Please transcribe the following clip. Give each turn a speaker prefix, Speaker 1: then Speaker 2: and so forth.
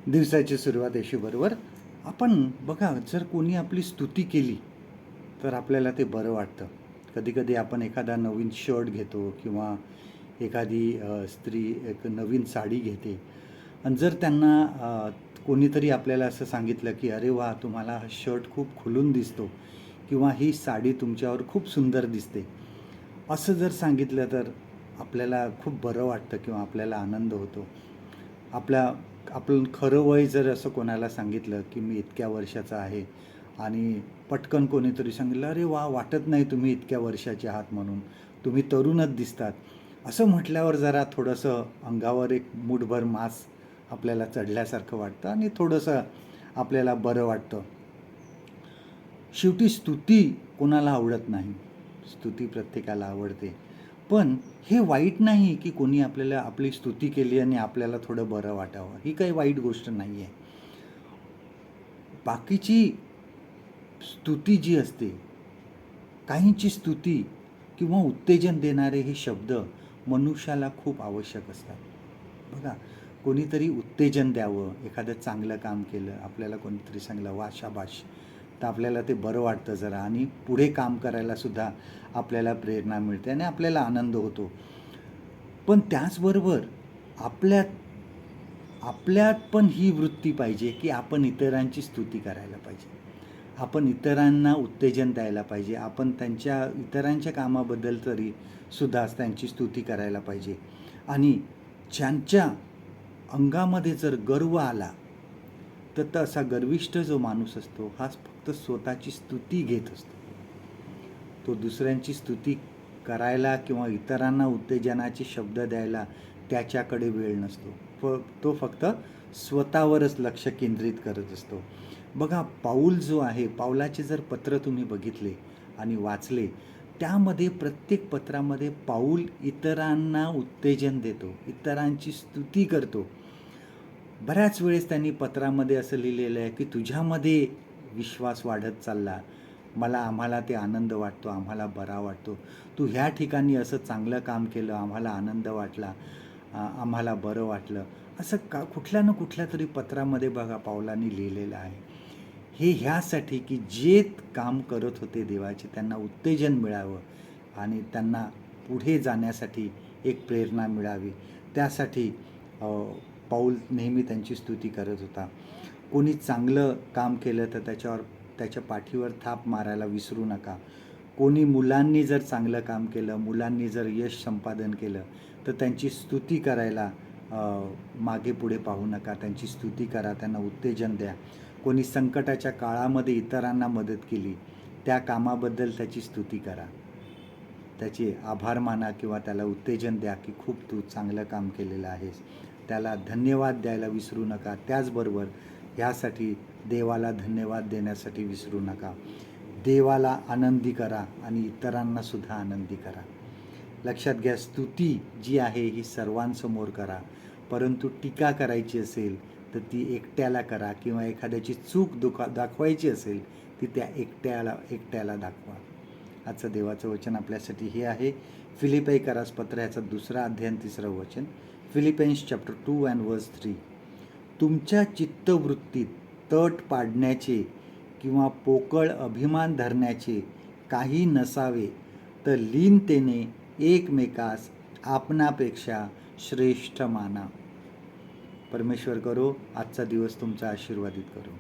Speaker 1: दिवसाची सुरुवात बरोबर आपण बघा, जर कोणी आपली स्तुती केली तर आपल्याला ते बरं वाटतं. कधी-कधी आपण एखादा नवीन शर्ट घेतो किंवा एखादी स्त्री एक नवीन साडी घेते आणि जर त्यांना कोणीतरी आपल्याला असं सांगितलं, की "अरे वाह! तुम्हाला हा शर्ट खूप खुलून दिसतो" किंवा "ही साडी तुमच्यावर खूप सुंदर दिसते." असं जर सांगितलं तर आपल्याला खूप बरं वाटतं किंवा आपल्याला आनंद होतो. आपलं खरं वय जर असं कोणाला सांगितलं, की मी इतक्या वर्षाचा आहे आणि पटकन कोणीतरी सांगितलं, "अरे वाह! वाटत नाही तुम्ही इतक्या वर्षाचे आहात म्हणून. तुम्ही तरुणच दिसतात." असं म्हटल्यावर जरा थोडंसं अंगावर एक मूठभर मांस आपल्याला चढल्यासारखं वाटतं आणि थोडंसं आपल्याला बरं वाटतं. शेवटी स्तुती कोणाला आवडत नाही. स्तुती प्रत्येकाला आवडते. पण हे वाईट नाही, की कोणी आपल्याला आपली स्तुती केली आणि आपल्याला थोडं बरं वाटावं. ही काही वाईट गोष्ट नाही आहे. बाकीची स्तुती जी असते, काहींची स्तुती किंवा उत्तेजन देणारे हे शब्द मनुष्याला खूप आवश्यक असतात. बघा, कोणीतरी उत्तेजन द्यावं, एखादं चांगलं काम केलं, आपल्याला कोणीतरी सांगितलं, "वाह! शाबाश!" तर आपल्याला ते बरं वाटतं जरा आणि पुढे काम करायलासुद्धा आपल्याला प्रेरणा मिळते आणि आपल्याला आनंद होतो. पण त्याचबरोबर आपल्यात आपल्यात पण ही वृत्ती पाहिजे, की आपण इतरांची स्तुती करायला पाहिजे. आपण इतरांना उत्तेजन द्यायला पाहिजे. आपण इतरांच्या कामाबद्दल तरी सुद्धा त्यांची स्तुती करायला पाहिजे. आणि ज्यांच्या अंगामध्ये जर गर्व आला, तर असा गर्विष्ठ जो माणूस असतो, हा फक्त स्वतःची स्तुती घेत असतो. तो दुसऱ्यांची स्तुती करायला किंवा इतरांना उत्तेजनाचे शब्द द्यायला त्याच्याकडे वेळ नसतो. तो फक्त स्वतःवरच लक्ष केंद्रित करत असतो. बघा, पाऊल जो आहे, पाऊलाचे जर पत्र तुम्ही बघितले आणि वाचले, त्यामध्ये प्रत्येक पत्रामध्ये पाऊल इतरांना उत्तेजन देतो, इतरांची स्तुती करतो. बऱ्याच वेळेस त्यांनी पत्रामध्ये असं लिहिलेलं आहे, की तुझ्यामध्ये विश्वास वाढत चालला. आम्हाला ते आनंद वाटतो, आम्हाला बरा वाटतो. तू ह्या ठिकाणी असं चांगलं काम केलं, आम्हाला आनंद वाटला, आम्हाला बरं वाटलं. असं कुठल्या ना कुठल्या तरी पत्रामध्ये बघा पावलांनी लिहिलेलं आहे. हे ह्यासाठी, की जे काम करत होते देवाचे त्यांना उत्तेजन मिळावं आणि त्यांना पुढे जाण्यासाठी एक प्रेरणा मिळावी. त्यासाठी पाऊल नेहमी त्यांची स्तुती करत होता. कोणी चांगलं काम केलं तर त्याच्या पाठीवर थाप मारायला विसरू नका. कोणी मुलांनी जर चांगलं काम केलं, मुलांनी जर यश संपादन केलं, तर त्यांची स्तुती करायला मागे पुढे पाहू नका. त्यांची स्तुती करा, त्यांना उत्तेजन द्या. कोणी संकटाच्या काळामध्ये इतरांना मदत केली, त्या कामाबद्दल त्याची स्तुती करा. त्याचे आभार माना किंवा त्याला उत्तेजन द्या, की खूप तू चांगलं काम केलेलं आहेस. त्याला धन्यवाद द्यायला विसरू नका. त्याचबरोबर ह्यासाठी देवाला धन्यवाद देण्यासाठी विसरू नका. देवाला आनंदी करा आणि इतरांनासुद्धा आनंदी करा. लक्षात घ्या, स्तुती जी आहे ही सर्वांसमोर करा, परंतु टीका करायची असेल तर ती एकट्याला करा किंवा एखाद्याची चूक दाखवायची असेल ती त्या एकट्याला दाखवा. आजचं देवाचं वचन आपल्यासाठी हे आहे. फिलिप्पीकरास पत्र ह्याचा 2 अध्याय 3 वचन. फिलिपियन्स चॅप्टर 2 अँड वर्स 3. तुमच्या चित्तवृत्तीत तट पाडण्याचे किंवा पोकळ अभिमान धरण्याचे काही नसावे, तर लीनतेने एकमेकास आपणापेक्षा श्रेष्ठ माना. परमेश्वर करो आजचा दिवस तुमचा आशीर्वादित करो.